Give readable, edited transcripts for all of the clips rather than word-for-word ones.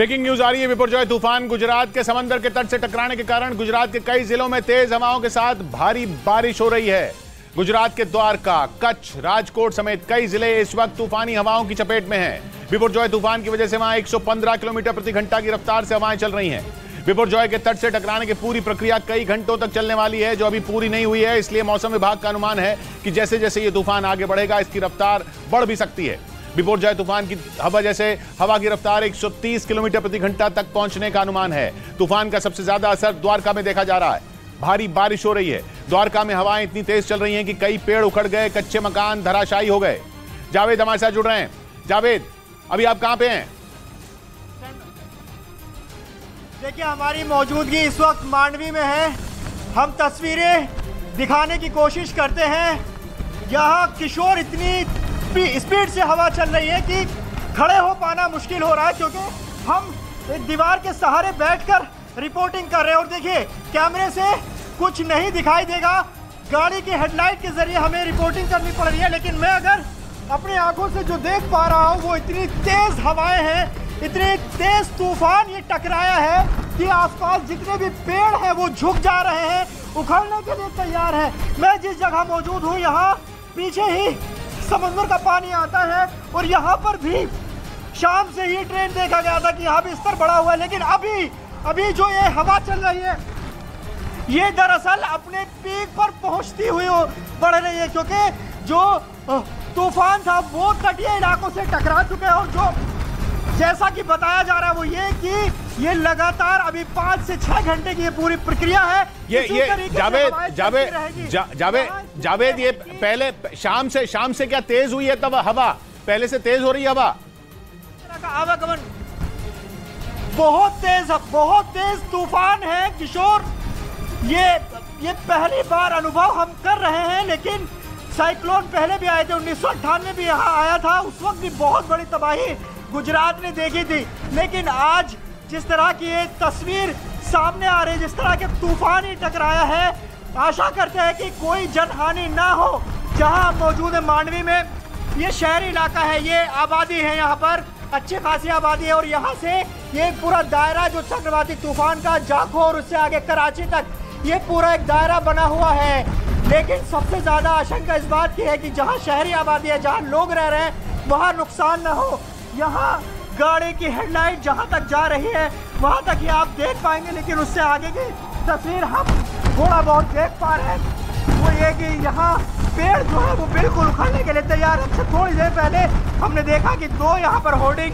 Breaking news आ रही है। बिपरजॉय तूफान गुजरात के समंदर के तट से टकराने के कारण गुजरात के कई जिलों में तेज हवाओं के साथ भारी बारिश हो रही है। गुजरात के द्वारका, कच्छ, राजकोट समेत कई जिले इस वक्त तूफानी हवाओं की चपेट में हैं। बिपरजॉय तूफान की वजह से वहां 115 किलोमीटर प्रति घंटा की रफ्तार से हवाएं चल रही हैं। बिपरजॉय के तट से टकराने की पूरी प्रक्रिया कई घंटों तक चलने वाली है, जो अभी पूरी नहीं हुई है। इसलिए मौसम विभाग का अनुमान है कि जैसे जैसे ये तूफान आगे बढ़ेगा इसकी रफ्तार बढ़ भी सकती है। बिपरजॉय तूफान की हवा की रफ्तार 130 किलोमीटर प्रति घंटा तक पहुंचने का अनुमान है। तूफान का सबसे ज्यादा असर द्वारका में देखा जा रहा है। भारी बारिश हो रही है। द्वारका में हवाएं इतनी तेज चल रही हैं कि कई पेड़ उखड़ गए, कच्चे मकान धराशायी हो गए। जावेद हमारे साथ जुड़ रहे हैं। जावेद, अभी आप कहां पे हैं? देखिए, हमारी मौजूदगी इस वक्त मांडवी में है। हम तस्वीरें दिखाने की कोशिश करते हैं। यहाँ किशोर इतनी स्पीड से हवा चल रही है कि खड़े हो पाना मुश्किल हो रहा है, क्योंकि हम एक दीवार के सहारे बैठकर रिपोर्टिंग कर रहे हैं। और देखिए, कैमरे से कुछ नहीं दिखाई देगा, गाड़ी की हेडलाइट के जरिए हमें रिपोर्टिंग करनी पड़ रही है। लेकिन मैं अगर अपनी आंखों से जो देख पा रहा हूँ वो इतनी तेज हवाएं हैं, इतने तेज तूफान ये टकराया है कि आसपास जितने भी पेड़ हैं वो झुक जा रहे हैं, उखड़ने के लिए तैयार है। मैं जिस जगह मौजूद हूँ यहाँ पीछे ही समंदर का पानी आता है, और यहाँ पर भी शाम से ही ट्रेंड देखा गया था कि यहाँ भी स्तर बढ़ा हुआ है। लेकिन अभी जो ये हवा चल रही है ये दरअसल अपने पीक पर पहुंचती हुई बढ़ रही है, क्योंकि जो तूफान था वो तटीय इलाकों से टकरा चुके हैं। और जो जैसा कि बताया जा रहा है वो ये कि ये लगातार अभी 5 से 6 घंटे की ये पूरी प्रक्रिया है। ये जावेद ये पहले शाम से क्या तेज हुई है? तब हवा पहले से तेज हो रही है। हवा आवागमन बहुत तेज तूफान है किशोर। ये पहली बार अनुभव हम कर रहे हैं, लेकिन साइक्लोन पहले भी आए थे। 1998 भी यहाँ आया था, उस वक्त भी बहुत बड़ी तबाही गुजरात ने देखी थी। लेकिन आज जिस तरह की ये तस्वीर सामने आ रही है, जिस तरह के तूफान ही टकराया है, आशा करते हैं कि कोई जनहानि ना हो। जहां मौजूद है मांडवी में, ये शहरी इलाका है, ये आबादी है, यहाँ पर अच्छी खासी आबादी है। और यहाँ से ये पूरा दायरा जो चक्रवाती तूफान का जाखो और उससे आगे कराची तक ये पूरा एक दायरा बना हुआ है। लेकिन सबसे ज्यादा आशंका इस बात की है कि जहाँ शहरी आबादी है, जहाँ लोग रह रहे हैं, वहाँ नुकसान न हो। यहाँ गाड़ी की हेडलाइट जहाँ तक जा रही है वहाँ तक ही आप देख पाएंगे, लेकिन उससे आगे की तस्वीर हम थोड़ा बहुत देख पा रहे हैं वो ये कि यहाँ पेड़ जो है वो बिल्कुल उखड़ने के लिए तैयार है। थोड़ी देर पहले हमने देखा कि 2 यहाँ पर होर्डिंग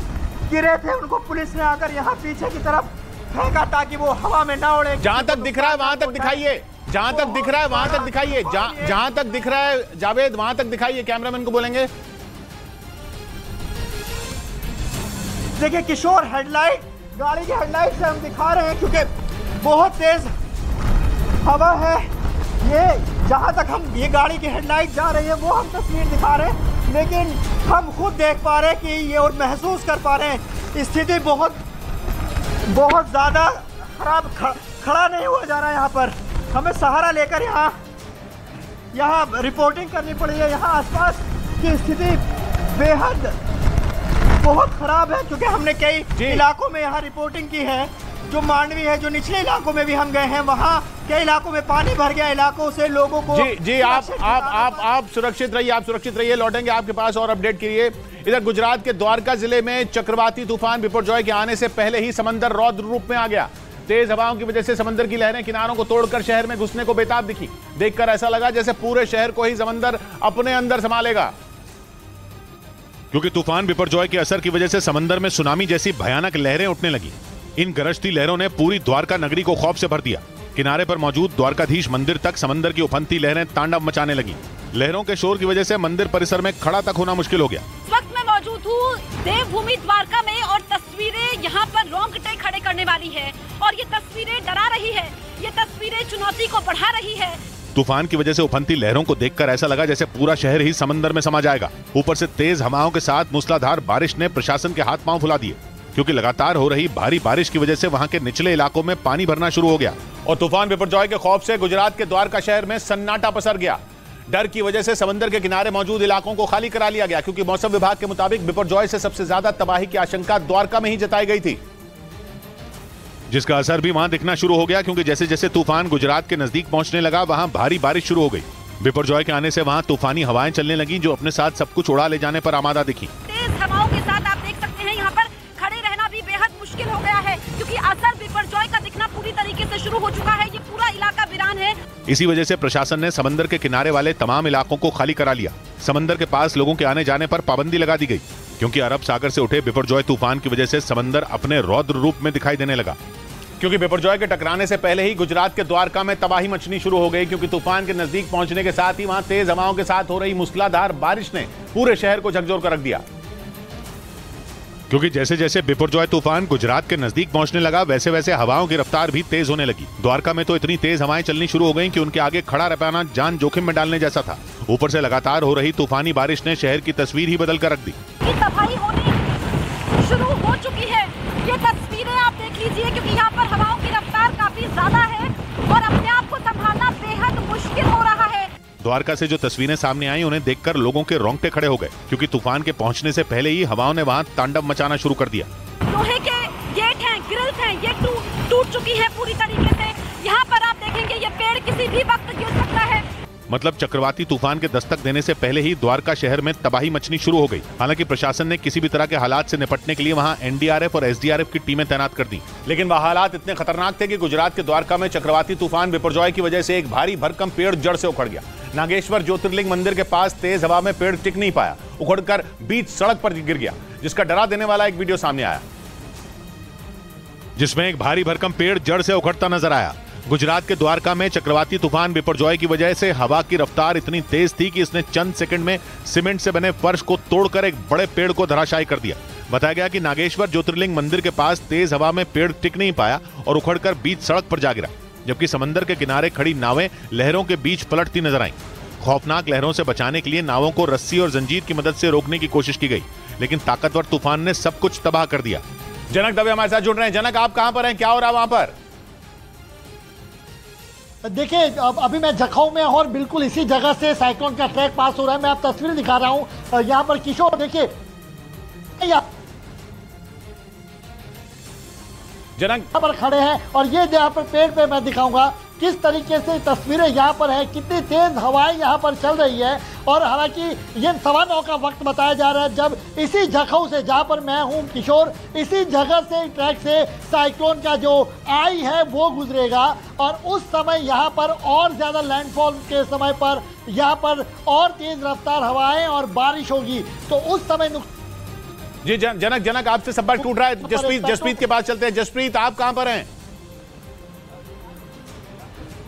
गिरे थे, उनको पुलिस ने आकर यहाँ पीछे की तरफ फेंका ताकि वो हवा में ना उड़े। जहाँ तक दिख रहा है वहां तक दिखाइए, जहाँ तक दिख रहा है वहां तक दिखाइए, जहाँ तक दिख रहा है जावेद वहां तक दिखाइए। कैमरामैन को बोलेंगे। देखिए किशोर, हेडलाइट, गाड़ी की हेडलाइट से हम दिखा रहे हैं, क्योंकि बहुत तेज हवा है। ये जहां तक हम ये गाड़ी की हेडलाइट जा रही है वो हम तस्वीर दिखा रहे हैं, लेकिन हम खुद देख पा रहे हैं कि ये और महसूस कर पा रहे हैं स्थिति बहुत ज्यादा खराब, खड़ा नहीं हुआ जा रहा है। यहाँ पर हमें सहारा लेकर यहाँ रिपोर्टिंग करनी पड़ी है। यहाँ आसपास की स्थिति बेहद बहुत खराब है, क्योंकि हमने कई इलाकों में यहाँ रिपोर्टिंग की है। जो मांडवी है, जो निचले इलाकों में भी हम गए हैं, वहाँ कई इलाकों में पानी भर गया, इलाकों से लोगों को जी आप सुरक्षित रहिए। लौटेंगे आपके पास और अपडेट के लिए। इधर गुजरात के द्वारका जिले में चक्रवाती तूफान बिपरजॉय के आने से पहले ही समंदर रौद्र रूप में आ गया। तेज हवाओं की वजह से समंदर की लहरें किनारों को तोड़कर शहर में घुसने को बेताब दिखी। देखकर ऐसा लगा जैसे पूरे शहर को ही समंदर अपने अंदर संभालेगा। क्योंकि तूफान बिपरजॉय के असर की वजह से समंदर में सुनामी जैसी भयानक लहरें उठने लगी। इन गरजती लहरों ने पूरी द्वारका नगरी को खौफ से भर दिया। किनारे पर मौजूद द्वारकाधीश मंदिर तक समंदर की उफनती लहरें तांडव मचाने लगी। लहरों के शोर की वजह से मंदिर परिसर में खड़ा तक होना मुश्किल हो गया। इस वक्त मैं मौजूद हूँ देवभूमि द्वारका में, और तस्वीरें यहाँ पर रोंगटे खड़े करने वाली है। और ये तस्वीरें डरा रही है, ये तस्वीरें चुनौती को बढ़ा रही है। तूफान की वजह से उफनती लहरों को देखकर ऐसा लगा जैसे पूरा शहर ही समंदर में समा जाएगा। ऊपर से तेज हवाओं के साथ मूसलाधार बारिश ने प्रशासन के हाथ पांव फुला दिए, क्योंकि लगातार हो रही भारी बारिश की वजह से वहां के निचले इलाकों में पानी भरना शुरू हो गया। और तूफान बिपरजॉय के खौफ से गुजरात के द्वारका शहर में सन्नाटा पसर गया। डर की वजह से समंदर के किनारे मौजूद इलाकों को खाली करा लिया गया, क्योंकि मौसम विभाग के मुताबिक बिपरजॉय से सबसे ज्यादा तबाही की आशंका द्वारका में ही जताई गई थी। जिसका असर भी वहां दिखना शुरू हो गया, क्योंकि जैसे जैसे तूफान गुजरात के नजदीक पहुंचने लगा वहां भारी बारिश शुरू हो गई। बिपरजॉय के आने से वहां तूफानी हवाएं चलने लगी, जो अपने साथ सब कुछ उड़ा ले जाने पर आमादा दिखी। तेज हवाओं के साथ आप देख सकते हैं यहाँ पर खड़े रहना भी बेहद मुश्किल हो गया है, क्योंकि असर बिपरजॉय का दिखना पूरी तरीके से शुरू हो चुका है। ये पूरा इलाका वीरान है। इसी वजह से प्रशासन ने समंदर के किनारे वाले तमाम इलाकों को खाली करा लिया। समंदर के पास लोगों के आने जाने पर पाबंदी लगा दी गई, क्योंकि अरब सागर से उठे बिपरजॉय तूफान की वजह से समंदर अपने रौद्र रूप में दिखाई देने लगा। क्योंकि बिपरजॉय के टकराने से पहले ही गुजरात के द्वारका में तबाही मचनी शुरू हो गई, क्योंकि तूफान के नजदीक पहुंचने के साथ ही वहां तेज हवाओं के साथ हो रही मूसलाधार बारिश ने पूरे शहर को झकझोर कर रख दिया। क्योंकि जैसे जैसे बिपरजॉय तूफान गुजरात के नजदीक पहुंचने लगा, वैसे वैसे हवाओं की रफ्तार भी तेज होने लगी। द्वारका में तो इतनी तेज हवाएं चलनी शुरू हो गईं कि उनके आगे खड़ा रह पाना जान जोखिम में डालने जैसा था। ऊपर से लगातार हो रही तूफानी बारिश ने शहर की तस्वीर ही बदल कर रख दी। तबाही होनी शुरू हो चुकी है। ये तस्वीरें आप देख लीजिए, क्योंकि यहाँ पर हवाओं की रफ्तार काफी ज्यादा है और अपने आप को संभालना बेहद मुश्किल हो रहा है। द्वारका से जो तस्वीरें सामने आई, उन्हें देखकर लोगों के रोंगटे खड़े हो गए, क्योंकि तूफान के पहुंचने से पहले ही हवाओं ने वहां तांडव मचाना शुरू कर दिया। लोहे के गेट हैं, ग्रिल्स हैं, ये टूट चुकी है पूरी तरीके से। यहाँ पर आप देखेंगे ये पेड़ किसी भी वक्त गिर सकता है। मतलब चक्रवाती तूफान के दस्तक देने से पहले ही द्वारका शहर में तबाही मचनी शुरू हो गई। हालांकि प्रशासन ने किसी भी तरह के हालात से निपटने के लिए वहां एनडीआरएफ और एसडीआरएफ की टीमें तैनात कर दी। लेकिन वह हालात इतने खतरनाक थे कि गुजरात के द्वारका में चक्रवाती तूफान बिपरजॉय की वजह से एक भारी भरकम पेड़ जड़ से उखड़ गया। नागेश्वर ज्योतिर्लिंग मंदिर के पास तेज हवा में पेड़ टिक नहीं पाया, उखड़कर बीच सड़क पर गिर गया, जिसका डरा देने वाला एक वीडियो सामने आया, जिसमें एक भारी भरकम पेड़ जड़ से उखड़ता नजर आया। गुजरात के द्वारका में चक्रवाती तूफान बिपरजॉय की वजह से हवा की रफ्तार इतनी तेज थी कि इसने चंद सेकंड में सीमेंट से बने फर्श को तोड़कर एक बड़े पेड़ को धराशायी कर दिया। बताया गया कि नागेश्वर ज्योतिर्लिंग मंदिर के पास तेज हवा में पेड़ टिक नहीं पाया और उखड़कर बीच सड़क पर जा गिरा, जबकि समंदर के किनारे खड़ी नावें लहरों के बीच पलटती नजर आईं। खौफनाक लहरों से बचाने के लिए नावों को रस्सी और जंजीर की मदद से रोकने की कोशिश की गई, लेकिन ताकतवर तूफान ने सब कुछ तबाह कर दिया। जनक दवे हमारे साथ जुड़ रहे हैं। जनक, आप कहां पर हैं, क्या हो रहा है वहां पर? देखिए, अभी मैं जखौ में और बिल्कुल इसी जगह से साइक्लोन का ट्रैक पास हो रहा है। मैं आप तस्वीर दिखा रहा हूं। यहाँ पर किशोर देखिए, जनक यहाँ पर खड़े हैं और ये यहाँ पर पेड़ पे मैं दिखाऊंगा किस तरीके से तस्वीरें यहाँ पर है, कितनी तेज हवाएं यहाँ पर चल रही है। और हालांकि ये 9:15 का वक्त बताया जा रहा है जब इसी जखौ से, जहाँ पर मैं हूँ किशोर, इसी जगह से ट्रैक से साइक्लोन का जो आई है वो गुजरेगा और उस समय यहाँ पर और ज्यादा लैंडफॉल के समय पर यहाँ पर और तेज रफ्तार हवाएं और बारिश होगी, तो उस समय जी जनक आपसे संपर्क टूट रहा है। जसप्रीत के पास चलते हैं। जसप्रीत, आप कहां पर हैं?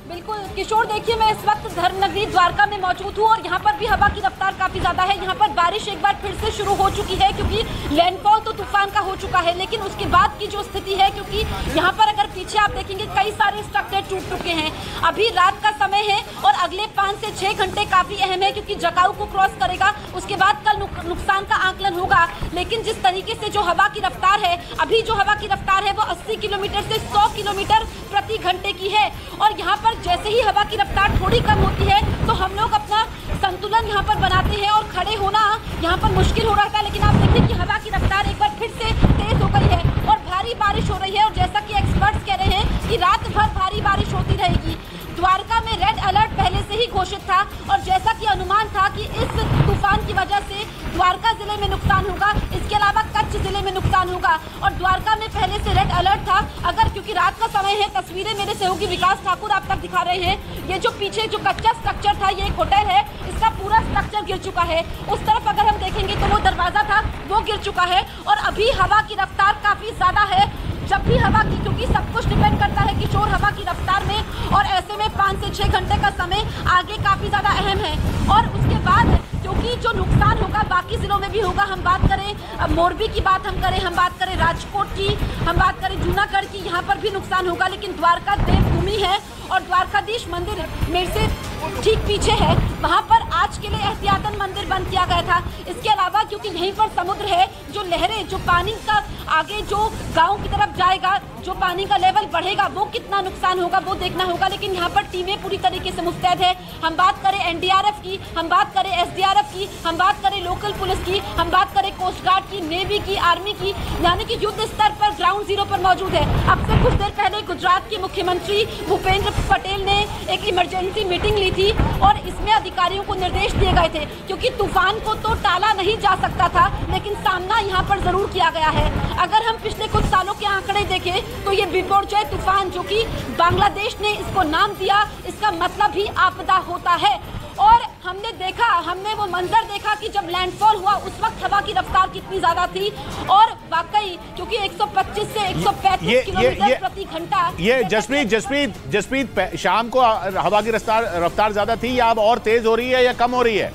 बिल्कुल किशोर, देखिए मैं इस वक्त धर्मनगरी द्वारका में मौजूद हूँ और यहाँ पर भी हवा की रफ्तार काफी ज्यादा है। यहाँ पर बारिश एक बार फिर से शुरू हो चुकी है, क्योंकि लैंडफॉल तो तूफान का हो चुका है, लेकिन उसके बाद की जो स्थिति है, क्योंकि यहाँ पर अगर पीछे आप देखेंगे कई सारे स्ट्रक्चर टूट चुके हैं। अभी रात का समय है और अगले 5 से 6 घंटे काफी अहम है, क्योंकि जकाऊ को क्रॉस करेगा, उसके बाद कल नुकसान का आकलन होगा। लेकिन जिस तरीके से जो हवा की रफ्तार है, अभी जो हवा की रफ्तार है वो 80 किलोमीटर से 100 किलोमीटर प्रति घंटे की है। और यहाँ पर जैसे ही हवा की रफ्तार थोड़ी कम होती है तो हम लोग अपना संतुलन यहाँ पर बनाते हैं और खड़े होना यहाँ पर मुश्किल हो रहा था। लेकिन आप देखिए कि हवा की रफ्तार एक बार फिर से तेज हो गई है और भारी बारिश हो रही है। और जैसा कि एक्सपर्ट्स कह रहे हैं कि रात भर भारी बारिश होती रहेगी। द्वारका में रेड अलर्ट पहले से ही घोषित था और जैसा कि अनुमान था कि इस तूफान की वजह से द्वारका जिले में नुकसान होगा, इसके अलावा कच्छ जिले में नुकसान होगा। और द्वारका में पहले से रेड अलर्ट था। अगर क्योंकि रात का समय है, तस्वीरें मेरे सहयोगी विकास ठाकुर आप तक दिखा रहे हैं। ये जो पीछे जो कच्चा स्ट्रक्चर था, ये एक होटल है, इसका पूरा स्ट्रक्चर गिर चुका है। उस तरफ अगर हम देखेंगे तो वो दरवाजा था, वो गिर चुका है। और अभी हवा की रफ्तार काफी ज्यादा है। जब भी हवा की, क्योंकि सब कुछ डिपेंड करता है किशोर हवा की रफ्तार में, और ऐसे में 5 से 6 घंटे का समय आगे काफी ज्यादा अहम है। और उसके बाद क्योंकि जो नुकसान होगा बाकी जिलों में भी होगा। हम बात करें मोरबी की बात हम बात करें राजकोट की, हम बात करें जूनागढ़ की, यहाँ पर भी नुकसान होगा। लेकिन द्वारका देवभूमि है और द्वारकाधीश मंदिर मेरे से ठीक पीछे है, वहाँ पर आज के लिए एहतियातन मंदिर बंद किया गया था। इसके अलावा क्योंकि यहीं पर समुद्र है, जो लहरें, जो पानी का आगे जो गाँव की तरफ जाएगा, जो पानी का लेवल बढ़ेगा वो कितना नुकसान होगा वो देखना होगा। लेकिन यहाँ पर टीमें पूरी तरीके से मुस्तैद है। हम बात करें एनडीआरएफ की, हम बात करें एसडीआरएफ की, हम बात करें लोकल पुलिस की, हम बात करें कोस्ट गार्ड की, नेवी की, आर्मी की, यानी कि युद्ध स्तर पर ग्राउंड जीरो पर मौजूद है। अब से कुछ देर पहले गुजरात के मुख्यमंत्री भूपेंद्र पटेल ने एक इमरजेंसी मीटिंग ली थी और इसमें अधिकारियों को निर्देश दिए गए थे, क्योंकि तूफान को तो टाला नहीं जा सकता था लेकिन सामना यहाँ पर जरूर किया गया है। अगर हम पिछले कुछ सालों के आंकड़े देखें तो ये बिपरजॉय तूफान, जो कि बांग्लादेश ने इसको नाम दिया, इसका मतलब ही आपदा होता है। और हमने वो मंजर देखा कि जब लैंडफॉल हुआ उस वक्त हवा की रफ्तार कितनी ज्यादा थी और वाकई क्योंकि 125 से 135 किलोमीटर प्रति घंटा। ये जसप्रीत शाम को हवा की रफ्तार ज्यादा थी या अब और तेज हो रही है या कम हो रही है?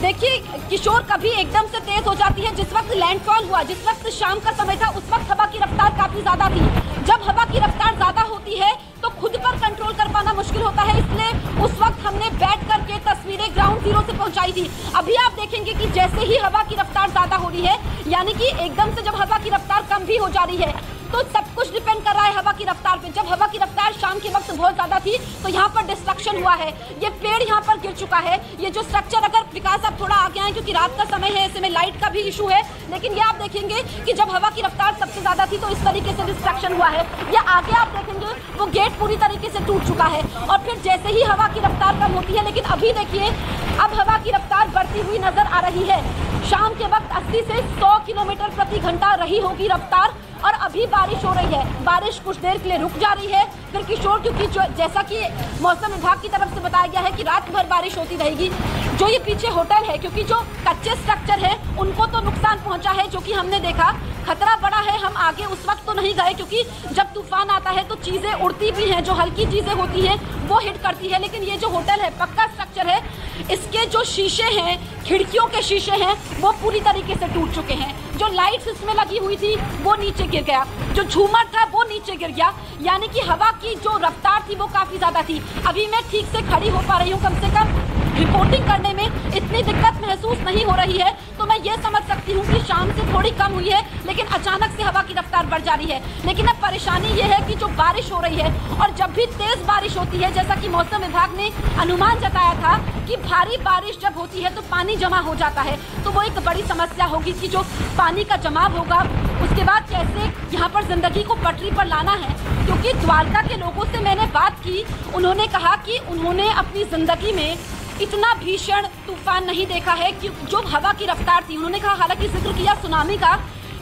देखिए किशोर, कभी एकदम से तेज हो जाती है। जिस वक्त लैंडफॉल हुआ, जिस वक्त शाम का समय था, उस वक्त हवा की रफ्तार काफी ज्यादा थी। जब हवा की रफ्तार ज्यादा होती है तो खुद पर कंट्रोल कर पाना मुश्किल होता है, इसलिए उस वक्त हमने बैठ करके तस्वीरें ग्राउंड जीरो से पहुंचाई थी। अभी आप देखेंगे कि जैसे ही हवा की रफ्तार ज्यादा हो रही है, यानी कि एकदम से जब हवा की रफ्तार कम भी हो जा रही है, तो सब कुछ डिपेंड कर रहा है हवा की रफ्तार पे। जब हवा की रफ्तार शाम के वक्त बहुत ज्यादा थी तो यहाँ पर डिस्ट्रक्शन हुआ है, ये पेड़ यहाँ पर गिर चुका है, ये जो स्ट्रक्चर, अगर विकास आप थोड़ा आगे आए क्योंकि रात का समय है, ऐसे में लाइट का भी इशू है, लेकिन ये आप देखेंगे कि जब हवा की रफ्तार सबसे ज्यादा थी तो इस तरीके से डिस्ट्रक्शन हुआ है। या आगे आप देखेंगे वो गेट पूरी तरीके से टूट चुका है और फिर जैसे ही हवा की रफ्तार कम होती है, लेकिन अभी देखिए अब हवा की रफ्तार बढ़ती हुई नजर आ रही है। शाम के वक्त 80 से 100 किलोमीटर प्रति घंटा रही होगी रफ्तार और अभी बारिश हो रही है। बारिश कुछ देर के लिए रुक जा रही है फिर किशोर, क्योंकि जैसा कि मौसम विभाग की तरफ से बताया गया है कि रात भर बारिश होती रहेगी। जो ये पीछे होटल है, क्योंकि जो कच्चे स्ट्रक्चर है उनको तो नुकसान पहुंचा है, जो कि हमने देखा खतरा बड़ा है। हम आगे उस वक्त तो नहीं गए क्योंकि जब तूफान आता है तो चीजें उड़ती भी हैं, जो हल्की चीजें होती हैं वो हिट करती है। लेकिन ये जो होटल है पक्का स्ट्रक्चर है, इसके जो शीशे हैं, खिड़कियों के शीशे हैं, वो पूरी तरीके से टूट चुके हैं। जो लाइट्स इसमें लगी हुई थी वो नीचे गिर गया, जो झूमर था वो नीचे गिर गया, यानी कि हवा की जो रफ्तार थी वो काफी ज्यादा थी। अभी मैं ठीक से खड़ी हो पा रही हूँ, कम से कम रिपोर्टिंग करने में इतनी दिक्कत महसूस नहीं हो रही है, तो मैं ये समझ सकती हूँ कि शाम से थोड़ी कम हुई है, लेकिन अचानक से हवा की रफ्तार बढ़ जा रही है। लेकिन अब परेशानी ये है कि जो बारिश हो रही है और जब भी तेज बारिश होती है, जैसा कि मौसम विभाग ने अनुमान जताया था कि भारी बारिश जब होती है तो पानी जमा हो जाता है, तो वो एक बड़ी समस्या होगी कि जो पानी का जमाव होगा उसके बाद कैसे यहाँ पर जिंदगी को पटरी पर लाना है। क्योंकि द्वारका के लोगों से मैंने बात की, उन्होंने कहा कि उन्होंने अपनी जिंदगी में इतना भीषण तूफान नहीं देखा है कि जो हवा की रफ्तार थी। उन्होंने कहा, हालांकि जिक्र किया सुनामी का,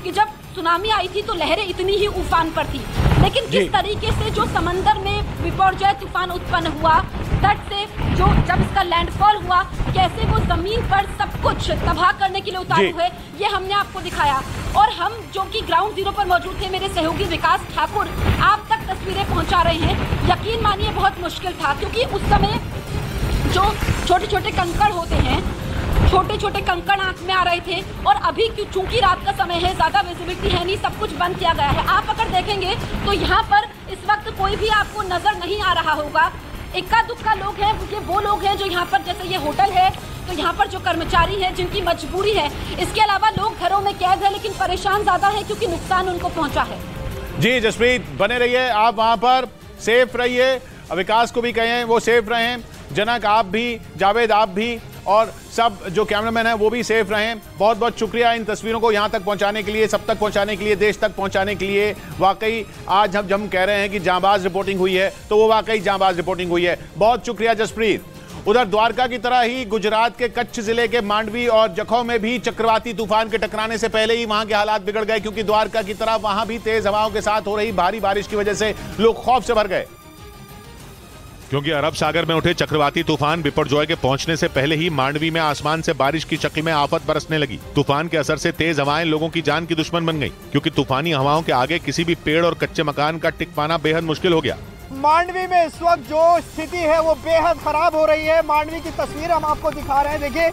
कि जब सुनामी आई थी तो लहरें इतनी ही उफान पर थी, लेकिन किस तरीके से जो समंदर में बिपरजॉय तूफान उत्पन्न हुआ, तट से जो जब इसका लैंडफॉल हुआ, कैसे वो जमीन पर सब कुछ तबाह करने के लिए उतारू हुए, ये हमने आपको दिखाया। और हम जो कि ग्राउंड जीरो पर मौजूद थे, मेरे सहयोगी विकास ठाकुर आप तक तस्वीरें पहुंचा रहे हैं। यकीन मानिए बहुत मुश्किल था, क्योंकि उस समय जो छोटे छोटे कंकड़ होते हैं, छोटे छोटे कंकड़ आंख में आ रहे थे, और अभी चूंकि रात का समय है, ज्यादा विजिबिलिटी है नहीं, सब कुछ बंद किया गया है। आप अगर देखेंगे तो यहाँ पर इस वक्त कोई भी आपको नजर नहीं आ रहा होगा। इक्का दुक्का लोग हैं, ये वो लोग हैं जो यहाँ पर, जैसे ये होटल है तो यहाँ पर जो कर्मचारी हैं जिनकी मजबूरी है, इसके अलावा लोग घरों में कैद है, लेकिन परेशान ज्यादा है क्योंकि नुकसान उनको पहुंचा है। जी जसप्रीत, बने रहिए आप वहां पर, सेफ रहिए, विकास को भी कहें वो सेफ रहें, जनक आप भी, जावेद आप भी, और सब जो कैमरामैन हैं वो भी सेफ रहें। बहुत बहुत शुक्रिया इन तस्वीरों को यहाँ तक पहुँचाने के लिए, सब तक पहुँचाने के लिए, देश तक पहुँचाने के लिए। वाकई आज हम कह रहे हैं कि जांबाज रिपोर्टिंग हुई है, तो वो वाकई जांबाज रिपोर्टिंग हुई है। बहुत शुक्रिया जसप्रीत। उधर द्वारका की तरह ही गुजरात के कच्छ जिले के मांडवी और जखौ में भी चक्रवाती तूफान के टकराने से पहले ही वहां के हालात बिगड़ गए, क्योंकि द्वारका की तरह वहां भी तेज हवाओं के साथ हो रही भारी बारिश की वजह से लोग खौफ से भर गए। क्योंकि अरब सागर में उठे चक्रवाती तूफान बिपरजॉय के पहुंचने से पहले ही मांडवी में आसमान से बारिश की शक्ल में आफत बरसने लगी। तूफान के असर से तेज हवाएं लोगों की जान की दुश्मन बन गई, क्योंकि तूफानी हवाओं के आगे किसी भी पेड़ और कच्चे मकान का टिक पाना बेहद मुश्किल हो गया। मांडवी में इस वक्त जो स्थिति है वो बेहद खराब हो रही है। मांडवी की तस्वीर हम आपको दिखा रहे हैं, देखिए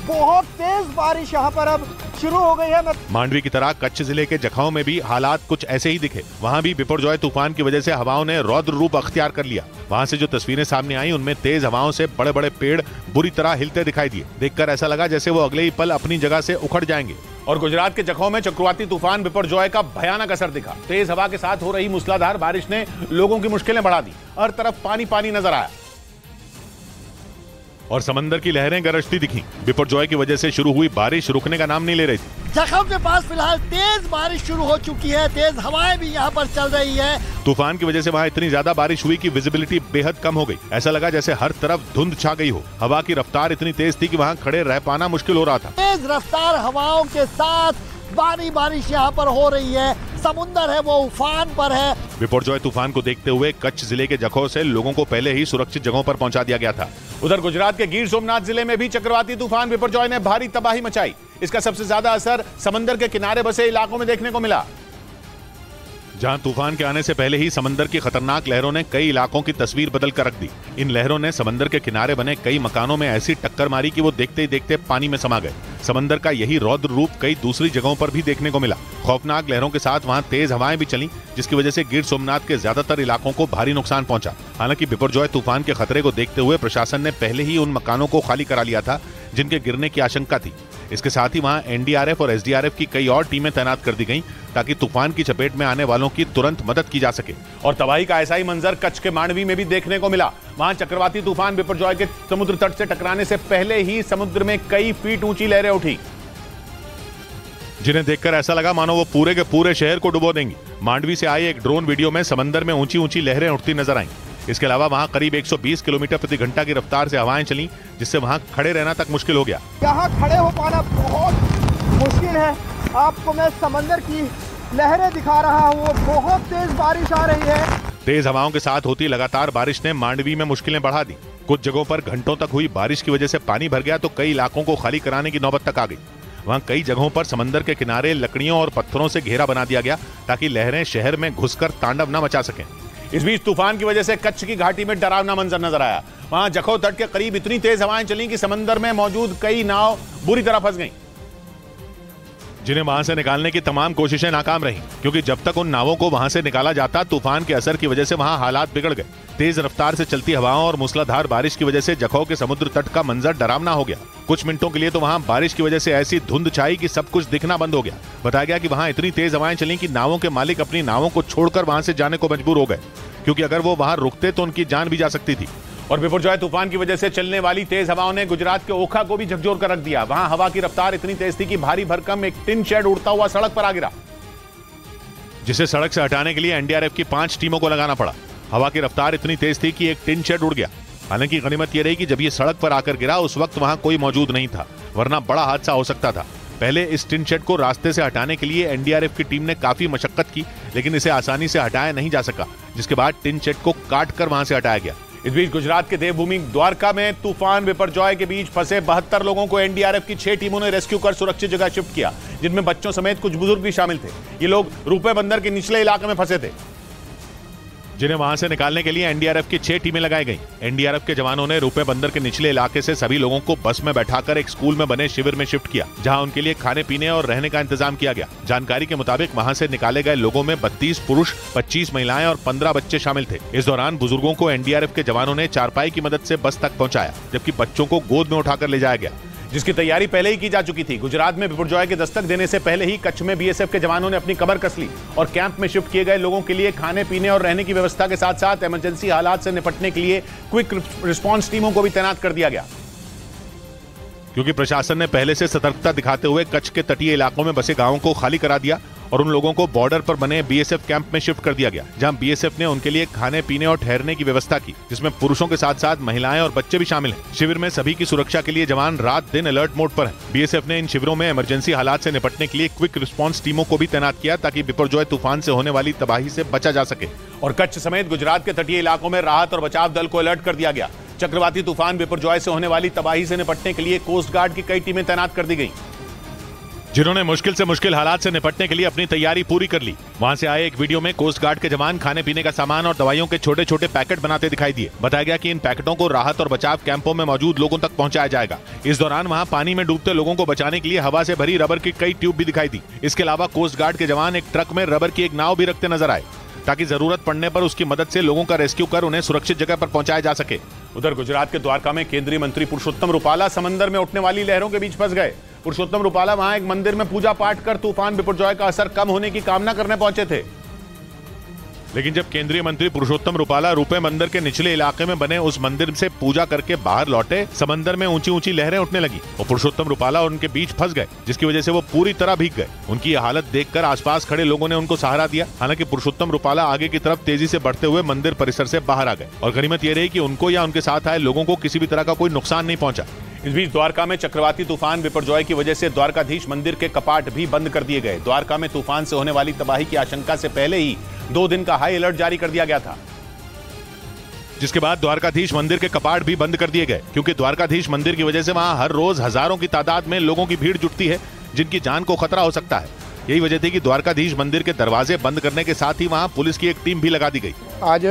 बहुत तेज बारिश यहाँ पर अब शुरू हो गई है। मांडवी की तरह कच्छ जिले के जखौ में भी हालात कुछ ऐसे ही दिखे। वहाँ भी बिपरजॉय तूफान की वजह से हवाओं ने रौद्र रूप अख्तियार कर लिया। वहाँ से जो तस्वीरें सामने आई उनमें तेज हवाओं से बड़े बड़े पेड़ बुरी तरह हिलते दिखाई दिए। देखकर ऐसा लगा जैसे वो अगले ही पल अपनी जगह से उखड़ जाएंगे। और गुजरात के जखौ में चक्रवाती तूफान बिपरजॉय का भयानक असर दिखा। तेज हवा के साथ हो रही मूसलाधार बारिश ने लोगों की मुश्किलें बढ़ा दी। हर तरफ पानी पानी नजर आया और समंदर की लहरें गरजती दिखी। बिपरजॉय की वजह से शुरू हुई बारिश रुकने का नाम नहीं ले रही थी। जखौ के पास फिलहाल तेज बारिश शुरू हो चुकी है, तेज हवाएं भी यहाँ पर चल रही है। तूफान की वजह से वहाँ इतनी ज्यादा बारिश हुई कि विजिबिलिटी बेहद कम हो गई। ऐसा लगा जैसे हर तरफ धुंध छा गई हो। हवा की रफ्तार इतनी तेज थी कि वहाँ खड़े रह पाना मुश्किल हो रहा था। तेज रफ्तार हवाओं के साथ बारिश यहाँ पर हो रही है। समुंदर है वो उफान पर है। बिपरजॉय तूफान को देखते हुए कच्छ जिले के जखौ से लोगों को पहले ही सुरक्षित जगहों पर पहुंचा दिया गया था। उधर गुजरात के गिर सोमनाथ जिले में भी चक्रवाती तूफान बिपरजॉय ने भारी तबाही मचाई। इसका सबसे ज्यादा असर समंदर के किनारे बसे इलाकों में देखने को मिला, जहां तूफान के आने से पहले ही समंदर की खतरनाक लहरों ने कई इलाकों की तस्वीर बदल कर रख दी। इन लहरों ने समंदर के किनारे बने कई मकानों में ऐसी टक्कर मारी कि वो देखते ही देखते पानी में समा गए। समंदर का यही रौद्र रूप कई दूसरी जगहों पर भी देखने को मिला। खौफनाक लहरों के साथ वहां तेज हवाएं भी चली, जिसकी वजह से गिर सोमनाथ के ज्यादातर इलाकों को भारी नुकसान पहुंचा। हालांकि बिपरजॉय तूफान के खतरे को देखते हुए प्रशासन ने पहले ही उन मकानों को खाली करा लिया था जिनके गिरने की आशंका थी। इसके साथ ही वहां एनडीआरएफ और एसडीआरएफ की कई और टीमें तैनात कर दी गईं ताकि तूफान की चपेट में आने वालों की तुरंत मदद की जा सके। और तबाही का ऐसा ही मंजर कच्छ के मांडवी में भी देखने को मिला। वहां चक्रवाती तूफान बिपरजॉय के समुद्र तट से टकराने से पहले ही समुद्र में कई फीट ऊंची लहरें उठी, जिन्हें देखकर ऐसा लगा मानो वो पूरे के पूरे शहर को डुबो देंगी। मांडवी से आए एक ड्रोन वीडियो में समंदर में ऊंची ऊंची लहरें उठती नजर आईं। इसके अलावा वहां करीब 120 किलोमीटर प्रति घंटा की रफ्तार से हवाएं चलीं, जिससे वहां खड़े रहना तक मुश्किल हो गया। यहाँ खड़े हो पाना बहुत मुश्किल है। आपको मैं समंदर की लहरें दिखा रहा हूँ, बहुत तेज बारिश आ रही है। तेज हवाओं के साथ होती लगातार बारिश ने मांडवी में मुश्किलें बढ़ा दी। कुछ जगहों पर घंटों तक हुई बारिश की वजह से पानी भर गया तो कई इलाकों को खाली कराने की नौबत तक आ गई। वहां कई जगहों पर समंदर के किनारे लकड़ियों और पत्थरों से घेरा बना दिया गया ताकि लहरें शहर में घुसकर तांडव न मचा सकें। इस बीच तूफान की वजह से कच्छ की घाटी में डरावना मंजर नजर आया। वहां जखौ तट के करीब इतनी तेज हवाएं चली कि समंदर में मौजूद कई नाव बुरी तरह फंस गईं, जिन्हें वहां से निकालने की तमाम कोशिशें नाकाम रहीं, क्योंकि जब तक उन नावों को वहां से निकाला जाता तूफान के असर की वजह से वहां हालात बिगड़ गए। तेज रफ्तार से चलती हवाओं और मूसलाधार बारिश की वजह से जखौ के समुद्र तट का मंजर डरावना हो गया। कुछ मिनटों के लिए तो वहां बारिश की वजह से ऐसी धुंध छाई कि सब कुछ दिखना बंद हो गया। बताया गया कि वहां इतनी तेज हवाएं चली कि नावों के मालिक अपनी नावों को छोड़कर वहां से जाने को मजबूर हो गए, क्योंकि अगर वो वहां रुकते तो उनकी जान भी जा सकती थी। और बिपरजॉय तूफान की वजह से चलने वाली तेज हवाओं ने गुजरात के ओखा को भी झकझोर कर रख दिया। वहां हवा की रफ्तार इतनी तेज थी कि भारी भरकम एक टिन शेड उड़ता हुआ सड़क पर आ गिरा, जिसे सड़क से हटाने के लिए एनडीआरएफ की 5 टीमों को लगाना पड़ा। हवा की रफ्तार इतनी तेज थी कि एक टिन शेड उड़ गया। हालांकि गनीमत यह रही कि जब ये सड़क पर आकर गिरा उस वक्त वहां कोई मौजूद नहीं था, वरना बड़ा हादसा हो सकता था। पहले इस टिन शेड को रास्ते से हटाने के लिए एनडीआरएफ की टीम ने काफी मशक्कत की, लेकिन इसे आसानी से हटाया नहीं जा सका, जिसके बाद टिन शेड को काट कर वहां से हटाया गया। इस बीच गुजरात के देवभूमि द्वारका में तूफान बिपरजॉय के बीच फंसे 72 लोगों को एनडीआरएफ की 6 टीमों ने रेस्क्यू कर सुरक्षित जगह शिफ्ट किया, जिनमें बच्चों समेत कुछ बुजुर्ग भी शामिल थे। ये लोग रूपे बंदर के निचले इलाके में फंसे थे, जिन्हें वहां से निकालने के लिए एनडीआरएफ की 6 टीमें लगाई गईं। एनडीआरएफ के जवानों ने रूपे बंदर के निचले इलाके से सभी लोगों को बस में बैठाकर एक स्कूल में बने शिविर में शिफ्ट किया, जहां उनके लिए खाने पीने और रहने का इंतजाम किया गया। जानकारी के मुताबिक वहां से निकाले गए लोगों में 32 पुरुष, 25 महिलाएं और 15 बच्चे शामिल थे। इस दौरान बुजुर्गों को एनडीआरएफ के जवानों ने चारपाई की मदद से बस तक पहुंचाया, जबकि बच्चों को गोद में उठाकर ले जाया गया, जिसकी तैयारी पहले ही की जा चुकी थी। गुजरात में बिपरजॉय के दस्तक देने से पहले ही कच्छ में बीएसएफ के जवानों ने अपनी कमर कस ली और कैंप में शिफ्ट किए गए लोगों के लिए खाने पीने और रहने की व्यवस्था के साथ साथ इमरजेंसी हालात से निपटने के लिए क्विक रिस्पांस टीमों को भी तैनात कर दिया गया, क्योंकि प्रशासन ने पहले से सतर्कता दिखाते हुए कच्छ के तटीय इलाकों में बसे गांवों को खाली करा दिया और उन लोगों को बॉर्डर पर बने बीएसएफ कैंप में शिफ्ट कर दिया गया, जहां बीएसएफ ने उनके लिए खाने पीने और ठहरने की व्यवस्था की, जिसमें पुरुषों के साथ साथ महिलाएं और बच्चे भी शामिल हैं। शिविर में सभी की सुरक्षा के लिए जवान रात दिन अलर्ट मोड पर हैं। बीएसएफ ने इन शिविरों में इमरजेंसी हालात से निपटने के लिए क्विक रिस्पांस टीमों को भी तैनात किया, ताकि बिपरजॉय तूफान से होने वाली तबाही से बचा जा सके। और कच्छ समेत गुजरात के तटीय इलाकों में राहत और बचाव दल को अलर्ट कर दिया गया। चक्रवाती तूफान बिपरजॉय से होने वाली तबाही से निपटने के लिए कोस्ट गार्ड की कई टीमें तैनात कर दी गई, जिन्होंने मुश्किल से मुश्किल हालात से निपटने के लिए अपनी तैयारी पूरी कर ली। वहां से आए एक वीडियो में कोस्ट गार्ड के जवान खाने पीने का सामान और दवाइयों के छोटे छोटे पैकेट बनाते दिखाई दिए। बताया गया कि इन पैकेटों को राहत और बचाव कैंपों में मौजूद लोगों तक पहुंचाया जाएगा। इस दौरान वहां पानी में डूबते लोगों को बचाने के लिए हवा से भरी रबर की कई ट्यूब भी दिखाई दी। इसके अलावा कोस्ट गार्ड के जवान एक ट्रक में रबर की एक नाव भी रखते नजर आए, ताकि जरूरत पड़ने पर उसकी मदद से लोगों का रेस्क्यू कर उन्हें सुरक्षित जगह पर पहुंचाया जा सके। उधर गुजरात के द्वारका में केंद्रीय मंत्री पुरुषोत्तम रुपाला समंदर में उठने वाली लहरों के बीच फंस गए। पुरुषोत्तम रुपाला वहां एक मंदिर में पूजा पाठ कर तूफान बिपरजॉय का असर कम होने की कामना करने पहुंचे थे। लेकिन जब केंद्रीय मंत्री पुरुषोत्तम रुपाला रुपए मंदिर के निचले इलाके में बने उस मंदिर से पूजा करके बाहर लौटे, समंदर में ऊंची ऊंची लहरें उठने लगी और पुरुषोत्तम रुपाला उनके बीच फंस गए, जिसकी वजह से वो पूरी तरह भीग गए। उनकी ये हालत देखकर आसपास खड़े लोगों ने उनको सहारा दिया। हालांकि पुरुषोत्तम रुपाला आगे की तरफ तेजी से बढ़ते हुए मंदिर परिसर से बाहर आ गए और गनीमत ये रही कि उनको या उनके साथ आए लोगों को किसी भी तरह का कोई नुकसान नहीं पहुंचा। इस बीच द्वारका में चक्रवाती तूफान बिपरजॉय की वजह से द्वारकाधीश मंदिर के कपाट भी बंद कर दिए गए। द्वारका में तूफान से होने वाली तबाही की आशंका से पहले ही 2 दिन का हाई अलर्ट जारी कर दिया गया था, जिसके बाद द्वारकाधीश मंदिर के कपाट भी बंद कर दिए गए, क्योंकि द्वारकाधीश मंदिर की वजह से वहां हर रोज हजारों की तादाद में लोगों की भीड़ जुटती है, जिनकी जान को खतरा हो सकता है। यही वजह थी कि द्वारकाधीश मंदिर के दरवाजे बंद करने के साथ ही वहां पुलिस की एक टीम भी लगा दी गई। आज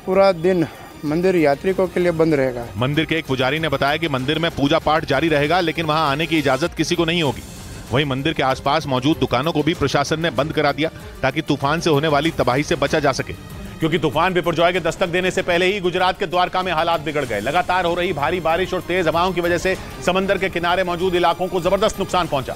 पूरा दिन मंदिर यात्रिकों के लिए बंद रहेगा। मंदिर के एक पुजारी ने बताया कि मंदिर में पूजा पाठ जारी रहेगा, लेकिन वहां आने की इजाजत किसी को नहीं होगी। वहीं मंदिर के आसपास मौजूद दुकानों को भी प्रशासन ने बंद करा दिया, ताकि तूफान से होने वाली तबाही से बचा जा सके। क्योंकि तूफान बिपरजॉय के दस्तक देने से पहले ही गुजरात के द्वारका में हालात बिगड़ गए। लगातार हो रही भारी बारिश और तेज हवाओं की वजह से समंदर के किनारे मौजूद इलाकों को जबरदस्त नुकसान पहुंचा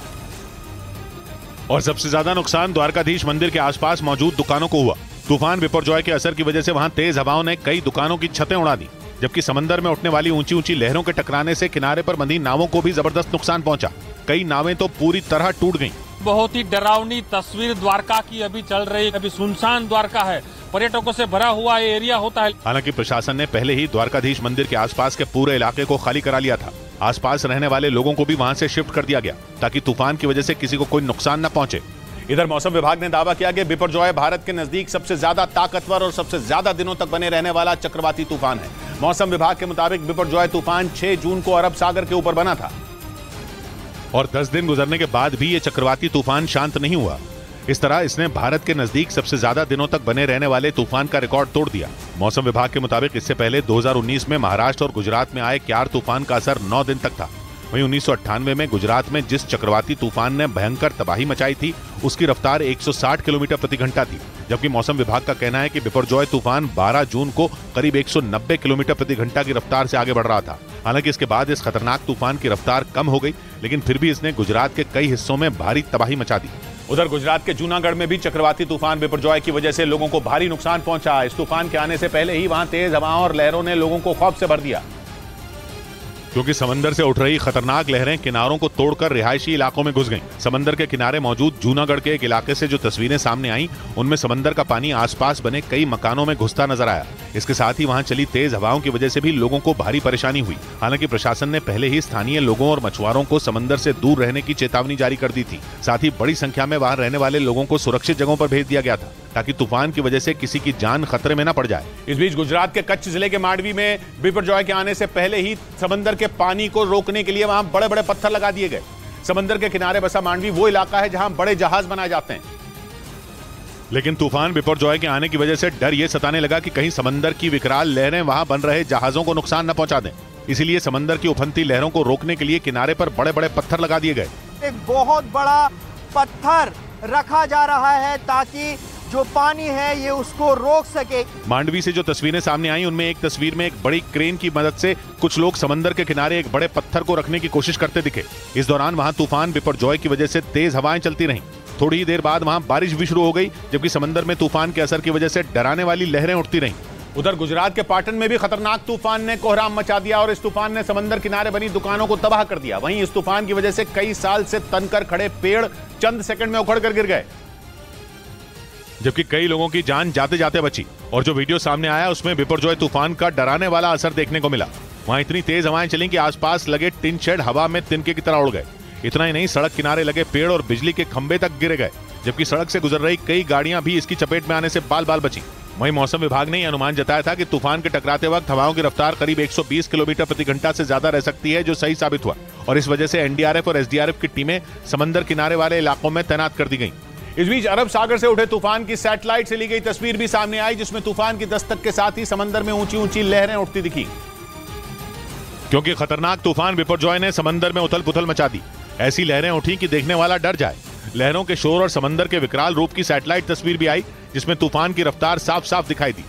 और सबसे ज्यादा नुकसान द्वारकाधीश मंदिर के आसपास मौजूद दुकानों को हुआ। तूफान बिपरजॉय के असर की वजह से वहां तेज हवाओं ने कई दुकानों की छतें उड़ा दी, जबकि समंदर में उठने वाली ऊंची ऊंची लहरों के टकराने से किनारे पर बंधी नावों को भी जबरदस्त नुकसान पहुंचा। कई नावें तो पूरी तरह टूट गईं। बहुत ही डरावनी तस्वीर द्वारका की अभी चल रही है। अभी सुनसान द्वारका है, पर्यटकों से भरा हुआ ये एरिया होता है। हालांकि प्रशासन ने पहले ही द्वारकाधीश मंदिर के आसपास के पूरे इलाके को खाली करा लिया था। आसपास रहने वाले लोगों को भी वहां से शिफ्ट कर दिया गया, ताकि तूफान की वजह से किसी को कोई नुकसान न पहुंचे। इधर मौसम विभाग ने दावा किया कि बिपरजॉय भारत के नजदीक सबसे ज्यादा ताकतवर और सबसे ज्यादा दिनों तक बने रहने वाला चक्रवाती तूफान है। मौसम विभाग के मुताबिक बिपरजॉय तूफान 6 जून को अरब सागर के ऊपर बना था और 10 दिन गुजरने के बाद भी ये चक्रवाती तूफान शांत नहीं हुआ। इस तरह इसने भारत के नजदीक सबसे ज्यादा दिनों तक बने रहने वाले तूफान का रिकॉर्ड तोड़ दिया। मौसम विभाग के मुताबिक इससे पहले 2019 में महाराष्ट्र और गुजरात में आए क्यार तूफान का असर 9 दिन तक था। वहीं 1998 में गुजरात में जिस चक्रवाती तूफान ने भयंकर तबाही मचाई थी, उसकी रफ्तार 160 किलोमीटर प्रति घंटा थी, जबकि मौसम विभाग का कहना है कि बिपरजॉय तूफान 12 जून को करीब 190 किलोमीटर प्रति घंटा की रफ्तार से आगे बढ़ रहा था। हालांकि इसके बाद इस खतरनाक तूफान की रफ्तार कम हो गई, लेकिन फिर भी इसने गुजरात के कई हिस्सों में भारी तबाही मचा दी। उधर गुजरात के जूनागढ़ में भी चक्रवाती तूफान बिपरजॉय की वजह से लोगों को भारी नुकसान पहुंचा। इस तूफान के आने से पहले ही वहां तेज हवाओं और लहरों ने लोगों को खौफ से भर दिया, क्योंकि समंदर से उठ रही खतरनाक लहरें किनारों को तोड़कर रिहायशी इलाकों में घुस गईं। समंदर के किनारे मौजूद जूनागढ़ के एक इलाके से जो तस्वीरें सामने आईं, उनमें समंदर का पानी आसपास बने कई मकानों में घुसता नजर आया। इसके साथ ही वहां चली तेज हवाओं की वजह से भी लोगों को भारी परेशानी हुई। हालांकि प्रशासन ने पहले ही स्थानीय लोगों और मछुआरों को समंदर से दूर रहने की चेतावनी जारी कर दी थी। साथ ही बड़ी संख्या में वहां रहने वाले लोगों को सुरक्षित जगहों पर भेज दिया गया था, ताकि तूफान की वजह से किसी की जान खतरे में न पड़ जाए। इस बीच गुजरात के कच्छ जिले के मांडवी में बिपरजॉय के आने से पहले ही समंदर के पानी को रोकने के लिए वहां बड़े बड़े पत्थर लगा दिए गए। समंदर के किनारे बसा मांडवी वो इलाका है जहां बड़े जहाज बनाए जाते हैं। लेकिन तूफान बिपरजॉय के आने की वजह से डर ये सताने लगा कि कहीं समंदर की विकराल लहरें वहां बन रहे जहाजों को नुकसान न पहुंचा दें। इसीलिए समंदर की उफनती लहरों को रोकने के लिए किनारे पर बड़े बड़े पत्थर लगा दिए गए। एक बहुत बड़ा पत्थर रखा जा रहा है ताकि जो पानी है ये उसको रोक सके। मांडवी से जो तस्वीरें सामने आई, उनमें एक तस्वीर में एक बड़ी क्रेन की मदद से कुछ लोग समंदर के किनारे एक बड़े पत्थर को रखने की कोशिश करते दिखे। इस दौरान वहां तूफान बिपरजॉय की वजह से तेज हवाएं चलती रहीं। थोड़ी ही देर बाद वहां बारिश भी शुरू हो गई, जबकि समंदर में तूफान के असर की वजह से डराने वाली लहरें उठती रहीं। उधर गुजरात के पाटन में भी खतरनाक तूफान ने कोहराम मचा दिया और इस तूफान ने समंदर किनारे बनी दुकानों को तबाह कर दिया। वहीं इस तूफान की वजह से कई साल से तनकर खड़े पेड़ चंद सेकंड में उखड़ कर गिर गए, जबकि कई लोगों की जान जाते जाते बची। और जो वीडियो सामने आया उसमें बिपरजॉय तूफान का डराने वाला असर देखने को मिला। वहां इतनी तेज हवाएं चली कि आसपास लगे टिन शेड हवा में तिनके की तरह उड़ गए। इतना ही नहीं, सड़क किनारे लगे पेड़ और बिजली के खंभे तक गिरे गए, जबकि सड़क से गुजर रही कई गाड़ियां भी इसकी चपेट में आने से बाल बाल बची। वहीं मौसम विभाग ने यह अनुमान जताया था कि तूफान के टकराते वक्त हवाओं की रफ्तार करीब 120 किलोमीटर प्रति घंटा से ज्यादा रह सकती है, जो सही साबित हुआ। और इस वजह से एनडीआरएफ और एसडीआरएफ की टीमें समंदर किनारे वाले इलाकों में तैनात कर दी गई। इस बीच अरब सागर से उठे तूफान की सैटेलाइट से ली गई तस्वीर भी सामने आई, जिसमें तूफान की दस्तक के साथ ही समंदर में ऊंची ऊंची लहरें उठती दिखी। क्योंकि खतरनाक तूफान बिपरजॉय ने समंदर में उथल पुथल मचा दी। ऐसी लहरें उठी कि देखने वाला डर जाए। लहरों के शोर और समंदर के विकराल रूप की सैटेलाइट तस्वीर भी आई, जिसमें तूफान की रफ्तार साफ साफ दिखाई दी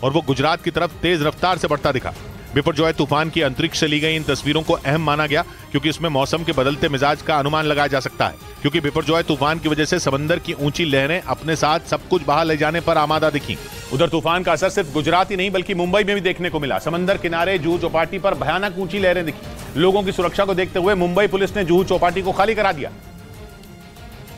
और वो गुजरात की तरफ तेज रफ्तार से बढ़ता दिखा। बिपरजॉय तूफान की अंतरिक्ष से ली गई इन तस्वीरों को अहम माना गया क्योंकि इसमें मौसम के बदलते मिजाज का अनुमान लगाया जा सकता है, क्योंकि बिपरजॉय तूफान की वजह से समंदर की ऊंची लहरें अपने साथ सब कुछ बहा ले जाने पर आमादा दिखी। उधर तूफान का असर सिर्फ गुजरात ही नहीं बल्कि मुंबई में भी देखने को मिला। समंदर किनारे जुहू चौपाटी पर भयानक ऊंची लहरें दिखी। लोगों की सुरक्षा को देखते हुए मुंबई पुलिस ने जुहू चौपाटी को खाली करा दिया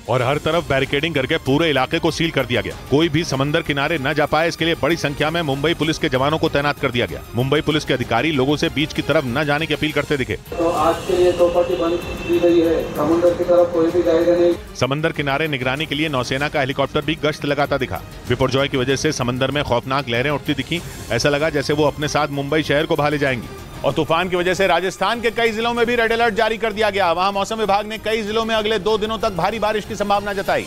और हर तरफ बैरिकेडिंग करके पूरे इलाके को सील कर दिया गया। कोई भी समंदर किनारे न जा पाए इसके लिए बड़ी संख्या में मुंबई पुलिस के जवानों को तैनात कर दिया गया। मुंबई पुलिस के अधिकारी लोगों से बीच की तरफ न जाने की अपील करते दिखे। तो आज के लिए चौपाटी बंद की गई है, समुद्र की तरफ कोई भी जाएगा नहीं। समंदर किनारे निगरानी के लिए नौसेना का हेलीकॉप्टर भी गश्त लगाता दिखा। बिपरजॉय की वजह से समंदर में खौफनाक लहरें उठती दिखी। ऐसा लगा जैसे वो अपने साथ मुंबई शहर को बहा ले जाएंगी। और तूफान की वजह से राजस्थान के कई जिलों में भी रेड अलर्ट जारी कर दिया गया। वहां मौसम विभाग ने कई जिलों में अगले 2 दिनों तक भारी बारिश की संभावना जताई,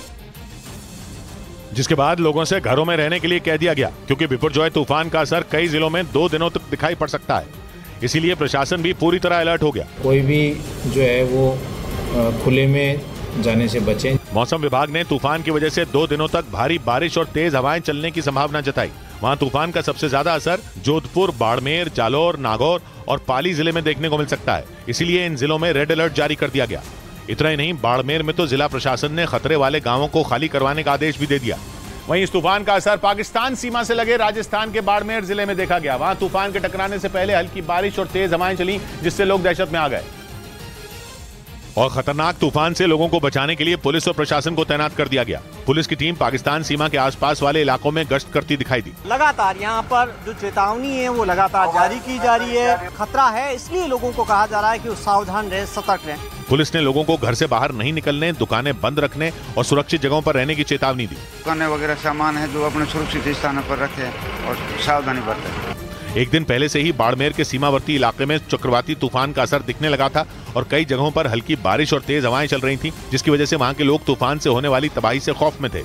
जिसके बाद लोगों से घरों में रहने के लिए कह दिया गया क्योंकि बिपरजॉय तूफान का असर कई जिलों में 2 दिनों तक दिखाई पड़ सकता है। इसीलिए प्रशासन भी पूरी तरह अलर्ट हो गया। कोई भी जो है वो खुले में जाने से बचें। मौसम विभाग ने तूफान की वजह से 2 दिनों तक भारी बारिश और तेज हवाएं चलने की संभावना जताई। वहां तूफान का सबसे ज्यादा असर जोधपुर, बाड़मेर, जालौर, नागौर और पाली जिले में देखने को मिल सकता है। इसीलिए इन जिलों में रेड अलर्ट जारी कर दिया गया। इतना ही नहीं, बाड़मेर में तो जिला प्रशासन ने खतरे वाले गांवों को खाली करवाने का आदेश भी दे दिया। वहीं इस तूफान का असर पाकिस्तान सीमा से लगे राजस्थान के बाड़मेर जिले में देखा गया। वहां तूफान के टकराने से पहले हल्की बारिश और तेज हवाएं चली, जिससे लोग दहशत में आ गए और खतरनाक तूफान से लोगों को बचाने के लिए पुलिस और प्रशासन को तैनात कर दिया गया। पुलिस की टीम पाकिस्तान सीमा के आसपास वाले इलाकों में गश्त करती दिखाई दी। लगातार यहाँ पर जो चेतावनी है वो लगातार जारी की जा रही है। खतरा है, इसलिए लोगों को कहा जा रहा है कि वो सावधान रहे, सतर्क रहें। पुलिस ने लोगों को घर से बाहर नहीं निकलने, दुकानें बंद रखने और सुरक्षित जगहों पर रहने की चेतावनी दी। दुकानें वगैरह सामान है जो अपने सुरक्षित स्थानों पर रखें और सावधानी बरतें। एक दिन पहले से ही बाड़मेर के सीमावर्ती इलाके में चक्रवाती तूफान का असर दिखने लगा था और कई जगहों पर हल्की बारिश और तेज हवाएं चल रही थी, जिसकी वजह से वहां के लोग तूफान से होने वाली तबाही से खौफ में थे।